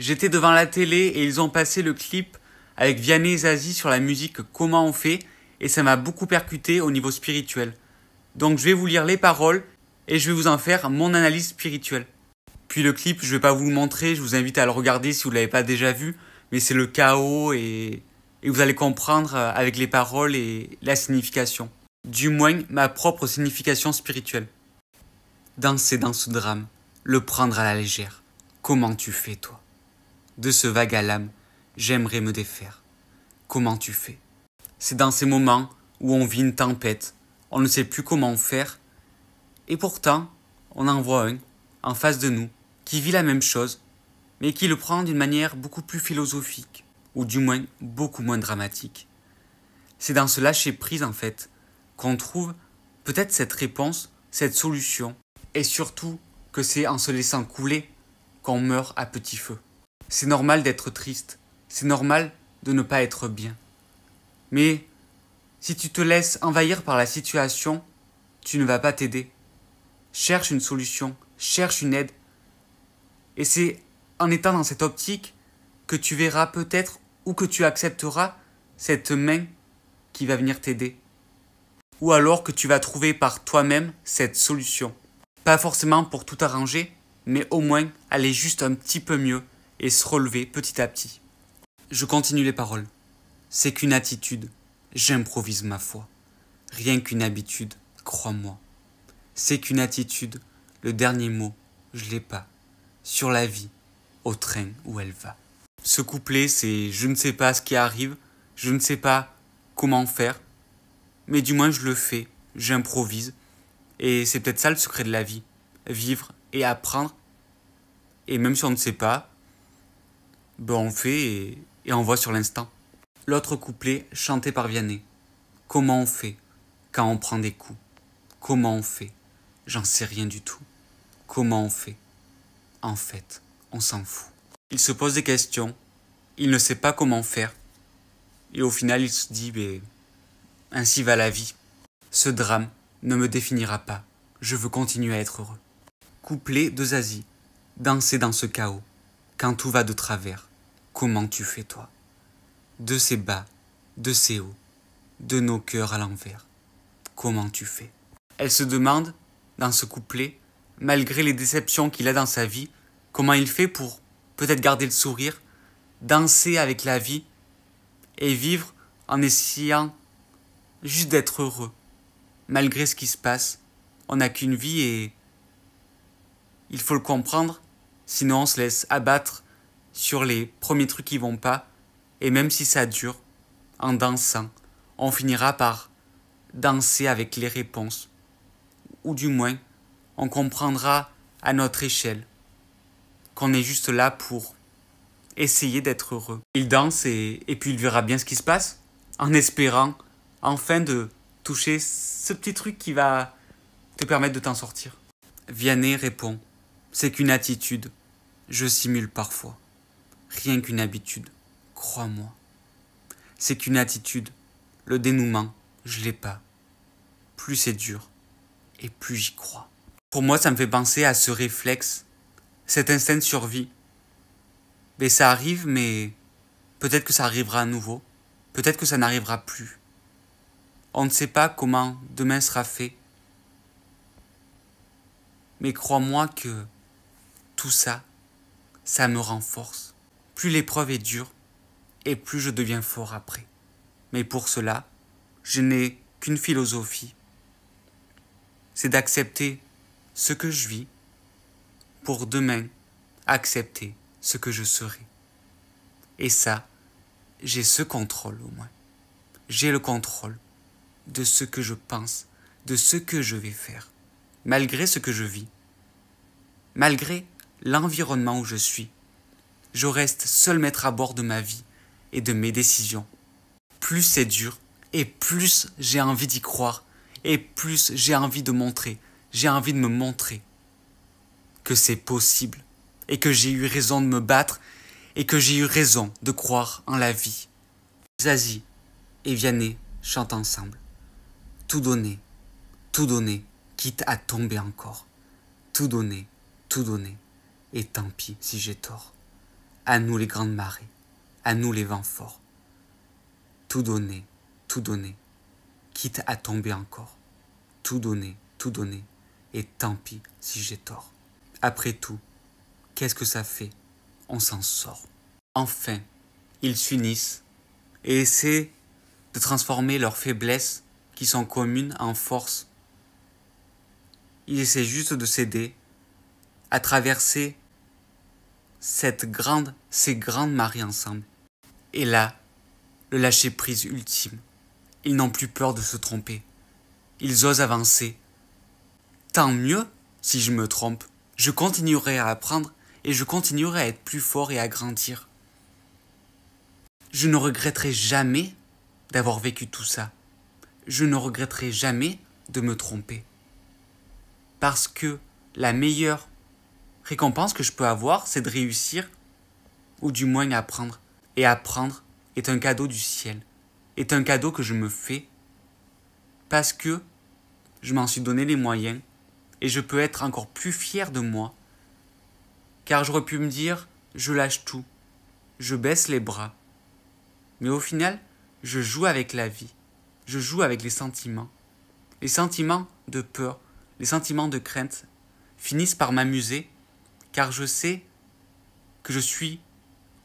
J'étais devant la télé et ils ont passé le clip avec Vianney et Zazie sur la musique Comment on fait et ça m'a beaucoup percuté au niveau spirituel. Donc je vais vous lire les paroles et je vais vous en faire mon analyse spirituelle. Puis le clip, je vais pas vous le montrer, je vous invite à le regarder si vous l'avez pas déjà vu, mais c'est le chaos et vous allez comprendre avec les paroles et la signification. Du moins, ma propre signification spirituelle. Danser dans ce drame, le prendre à la légère. Comment tu fais, toi? De ce vague à l'âme, j'aimerais me défaire. Comment tu fais? C'est dans ces moments où on vit une tempête, on ne sait plus comment faire, et pourtant, on en voit un, en face de nous, qui vit la même chose, mais qui le prend d'une manière beaucoup plus philosophique, ou du moins beaucoup moins dramatique. C'est dans ce lâcher-prise, en fait, qu'on trouve peut-être cette réponse, cette solution, et surtout que c'est en se laissant couler qu'on meurt à petit feu. C'est normal d'être triste, c'est normal de ne pas être bien. Mais si tu te laisses envahir par la situation, tu ne vas pas t'aider. Cherche une solution, cherche une aide. Et c'est en étant dans cette optique que tu verras peut-être ou que tu accepteras cette main qui va venir t'aider. Ou alors que tu vas trouver par toi-même cette solution. Pas forcément pour tout arranger, mais au moins aller juste un petit peu mieux et se relever petit à petit. Je continue les paroles. C'est qu'une attitude, j'improvise ma foi. Rien qu'une habitude, crois-moi. C'est qu'une attitude, le dernier mot, je l'ai pas. Sur la vie, au train où elle va. Ce couplet, c'est je ne sais pas ce qui arrive, je ne sais pas comment faire, mais du moins je le fais, j'improvise. Et c'est peut-être ça le secret de la vie, vivre et apprendre. Et même si on ne sait pas, ben on fait et on voit sur l'instant. L'autre couplet, chanté par Vianney. Comment on fait quand on prend des coups? Comment on fait? J'en sais rien du tout. Comment on fait? En fait, on s'en fout. Il se pose des questions, il ne sait pas comment faire, et au final il se dit, ainsi va la vie. Ce drame ne me définira pas, je veux continuer à être heureux. Couplet de Zazie, danser dans ce chaos, quand tout va de travers, comment tu fais toi? De ces bas, de ces hauts, de nos cœurs à l'envers, comment tu fais? Elle se demande, dans ce couplet, malgré les déceptions qu'il a dans sa vie, comment il fait pour peut-être garder le sourire, danser avec la vie et vivre en essayant juste d'être heureux. Malgré ce qui se passe, on n'a qu'une vie et il faut le comprendre, sinon on se laisse abattre sur les premiers trucs qui vont pas et même si ça dure, en dansant, on finira par danser avec les réponses ou du moins on comprendra à notre échelle qu'on est juste là pour essayer d'être heureux. Il danse et puis il verra bien ce qui se passe, en espérant enfin de toucher ce petit truc qui va te permettre de t'en sortir. Vianney répond, c'est qu'une attitude, je simule parfois. Rien qu'une habitude, crois-moi. C'est qu'une attitude, le dénouement, je l'ai pas. Plus c'est dur, et plus j'y crois. Pour moi, ça me fait penser à ce réflexe, cet instinct de survie. Mais ça arrive, mais peut-être que ça arrivera à nouveau. Peut-être que ça n'arrivera plus. On ne sait pas comment demain sera fait. Mais crois-moi que tout ça, ça me renforce. Plus l'épreuve est dure, et plus je deviens fort après. Mais pour cela, je n'ai qu'une philosophie. C'est d'accepter ce que je vis pour demain accepter ce que je serai. Et ça, j'ai ce contrôle au moins. J'ai le contrôle de ce que je pense, de ce que je vais faire, malgré ce que je vis, malgré l'environnement où je suis. Je reste seul maître à bord de ma vie et de mes décisions. Plus c'est dur, et plus j'ai envie d'y croire, et plus j'ai envie de montrer, j'ai envie de me montrer que c'est possible, et que j'ai eu raison de me battre, et que j'ai eu raison de croire en la vie. Zazie et Vianney chantent ensemble. Tout donner, quitte à tomber encore. Tout donner, et tant pis si j'ai tort. À nous les grandes marées, à nous les vents forts. Tout donner, quitte à tomber encore. Tout donner, et tant pis si j'ai tort. Après tout, qu'est-ce que ça fait? On s'en sort. Enfin, ils s'unissent et essaient de transformer leurs faiblesses qui sont communes en force. Ils essaient juste de s'aider à traverser ces grandes marées ensemble. Et là, le lâcher-prise ultime. Ils n'ont plus peur de se tromper. Ils osent avancer. Tant mieux si je me trompe. Je continuerai à apprendre et je continuerai à être plus fort et à grandir. Je ne regretterai jamais d'avoir vécu tout ça. Je ne regretterai jamais de me tromper. Parce que la meilleure récompense que je peux avoir, c'est de réussir, ou du moins apprendre. Et apprendre est un cadeau du ciel, est un cadeau que je me fais parce que je m'en suis donné les moyens et je peux être encore plus fier de moi. Car j'aurais pu me dire, je lâche tout, je baisse les bras. Mais au final, je joue avec la vie, je joue avec les sentiments de peur, les sentiments de crainte finissent par m'amuser car je sais que je suis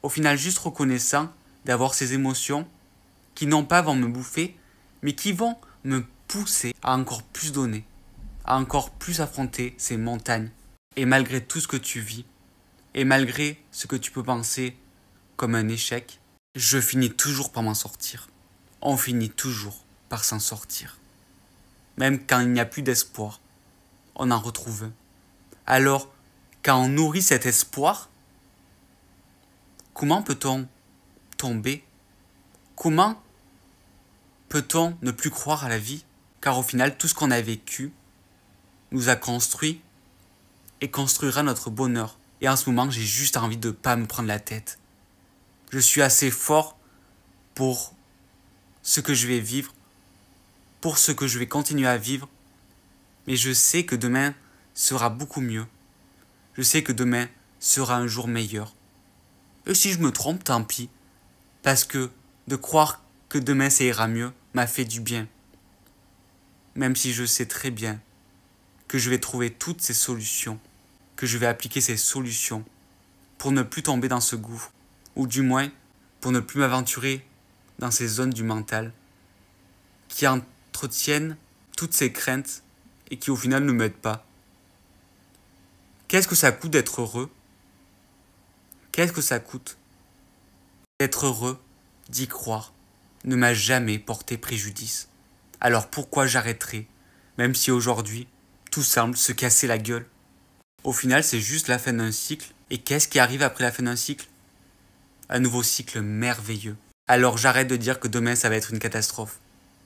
au final juste reconnaissant d'avoir ces émotions qui non pas vont me bouffer, mais qui vont me pousser à encore plus donner, à encore plus affronter ces montagnes. Et malgré tout ce que tu vis, et malgré ce que tu peux penser comme un échec, je finis toujours par m'en sortir. On finit toujours par s'en sortir. Même quand il n'y a plus d'espoir, on en retrouve un. Alors, quand on nourrit cet espoir, comment peut-on tomber? Comment peut-on ne plus croire à la vie? Car au final, tout ce qu'on a vécu nous a construit et construira notre bonheur. Et en ce moment, j'ai juste envie de ne pas me prendre la tête. Je suis assez fort pour ce que je vais vivre, pour ce que je vais continuer à vivre. Mais je sais que demain sera beaucoup mieux. Je sais que demain sera un jour meilleur. Et si je me trompe, tant pis. Parce que de croire que demain ça ira mieux m'a fait du bien. Même si je sais très bien que je vais trouver toutes ces solutions, que je vais appliquer ces solutions pour ne plus tomber dans ce gouffre, ou du moins pour ne plus m'aventurer dans ces zones du mental qui entretiennent toutes ces craintes et qui au final ne m'aident pas. Qu'est-ce que ça coûte d'être heureux? Qu'est-ce que ça coûte? D'être heureux, d'y croire, ne m'a jamais porté préjudice. Alors pourquoi j'arrêterai, même si aujourd'hui, tout semble se casser la gueule? Au final, c'est juste la fin d'un cycle. Et qu'est-ce qui arrive après la fin d'un cycle? Un nouveau cycle merveilleux. Alors j'arrête de dire que demain ça va être une catastrophe.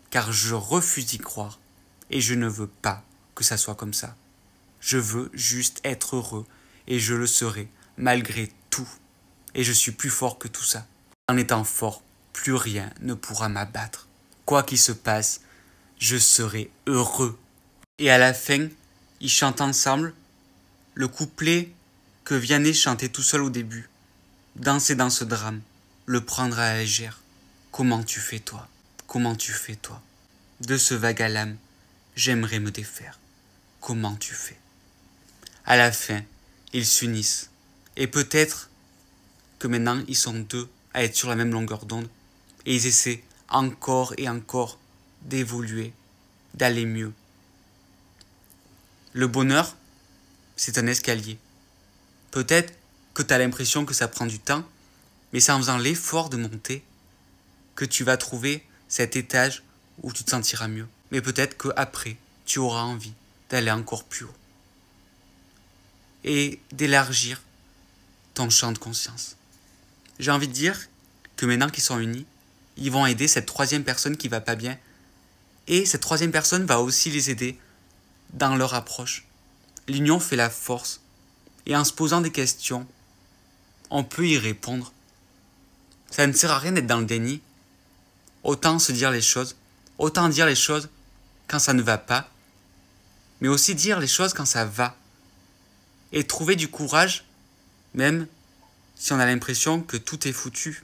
Car je refuse d'y croire. Et je ne veux pas que ça soit comme ça. Je veux juste être heureux. Et je le serai, malgré tout. Et je suis plus fort que tout ça. En étant fort, plus rien ne pourra m'abattre. Quoi qu'il se passe, je serai heureux. Et à la fin, ils chantent ensemble le couplet que Vianney chantait tout seul au début. Danser dans ce drame, le prendre à la légère. Comment tu fais toi? Comment tu fais toi? De ce vague à l'âme, j'aimerais me défaire. Comment tu fais? À la fin, ils s'unissent. Et peut-être que maintenant, ils sont deux à être sur la même longueur d'onde. Et ils essaient encore et encore d'évoluer, d'aller mieux. Le bonheur, c'est un escalier. Peut-être que tu as l'impression que ça prend du temps, mais c'est en faisant l'effort de monter que tu vas trouver cet étage où tu te sentiras mieux. Mais peut-être qu'après, tu auras envie d'aller encore plus haut. Et d'élargir ton champ de conscience. J'ai envie de dire que maintenant qu'ils sont unis, ils vont aider cette troisième personne qui va pas bien. Et cette troisième personne va aussi les aider dans leur approche. L'union fait la force. Et en se posant des questions, on peut y répondre. Ça ne sert à rien d'être dans le déni. Autant se dire les choses. Autant dire les choses quand ça ne va pas. Mais aussi dire les choses quand ça va. Et trouver du courage, même si on a l'impression que tout est foutu.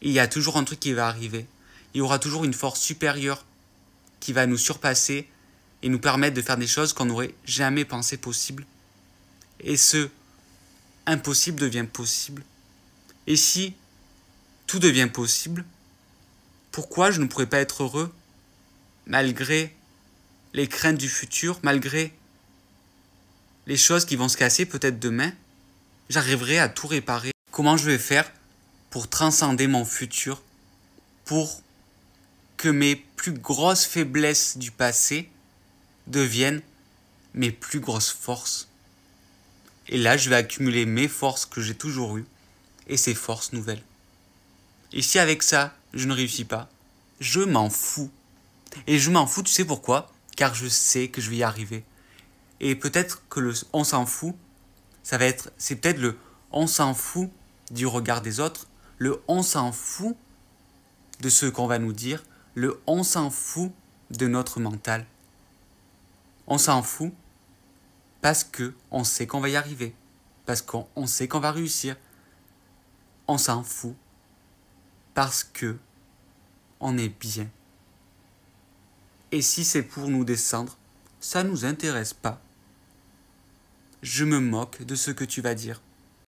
Il y a toujours un truc qui va arriver. Il y aura toujours une force supérieure qui va nous surpasser et nous permettre de faire des choses qu'on n'aurait jamais pensé possibles. Et ce impossible devient possible. Et si tout devient possible, pourquoi je ne pourrais pas être heureux malgré les craintes du futur, malgré les choses qui vont se casser peut-être demain? J'arriverai à tout réparer. Comment je vais faire pour transcender mon futur, pour que mes plus grosses faiblesses du passé deviennent mes plus grosses forces. Et là, je vais accumuler mes forces que j'ai toujours eues et ces forces nouvelles. Et si avec ça, je ne réussis pas, je m'en fous. Et je m'en fous, tu sais pourquoi? Car je sais que je vais y arriver. Et peut-être que le on s'en fout, c'est peut-être le on s'en fout du regard des autres, le on s'en fout de ce qu'on va nous dire, le on s'en fout de notre mental. On s'en fout parce que on sait qu'on va y arriver, parce qu'on sait qu'on va réussir. On s'en fout parce que on est bien. Et si c'est pour nous descendre, ça nous intéresse pas. Je me moque de ce que tu vas dire.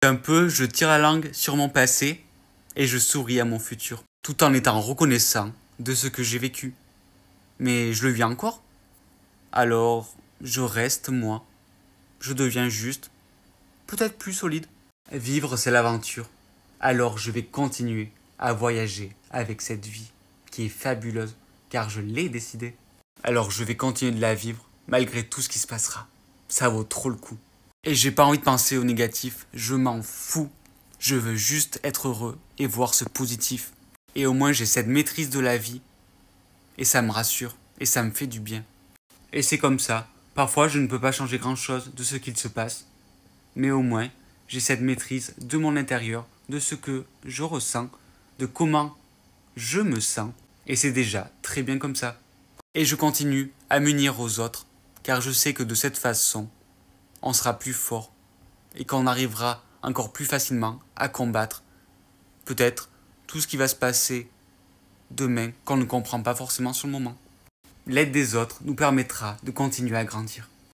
Un peu, je tire la langue sur mon passé et je souris à mon futur, tout en étant reconnaissant de ce que j'ai vécu. Mais je le vis encore. Alors, je reste moi. Je deviens juste, peut-être plus solide. Vivre, c'est l'aventure. Alors, je vais continuer à voyager avec cette vie qui est fabuleuse, car je l'ai décidé. Alors, je vais continuer de la vivre, malgré tout ce qui se passera. Ça vaut trop le coup. Et j'ai pas envie de penser au négatif, je m'en fous. Je veux juste être heureux et voir ce positif. Et au moins j'ai cette maîtrise de la vie. Et ça me rassure, et ça me fait du bien. Et c'est comme ça. Parfois je ne peux pas changer grand chose de ce qu'il se passe. Mais au moins j'ai cette maîtrise de mon intérieur, de ce que je ressens, de comment je me sens. Et c'est déjà très bien comme ça. Et je continue à m'unir aux autres, car je sais que de cette façon, on sera plus fort et qu'on arrivera encore plus facilement à combattre peut-être tout ce qui va se passer demain qu'on ne comprend pas forcément sur le moment. L'aide des autres nous permettra de continuer à grandir.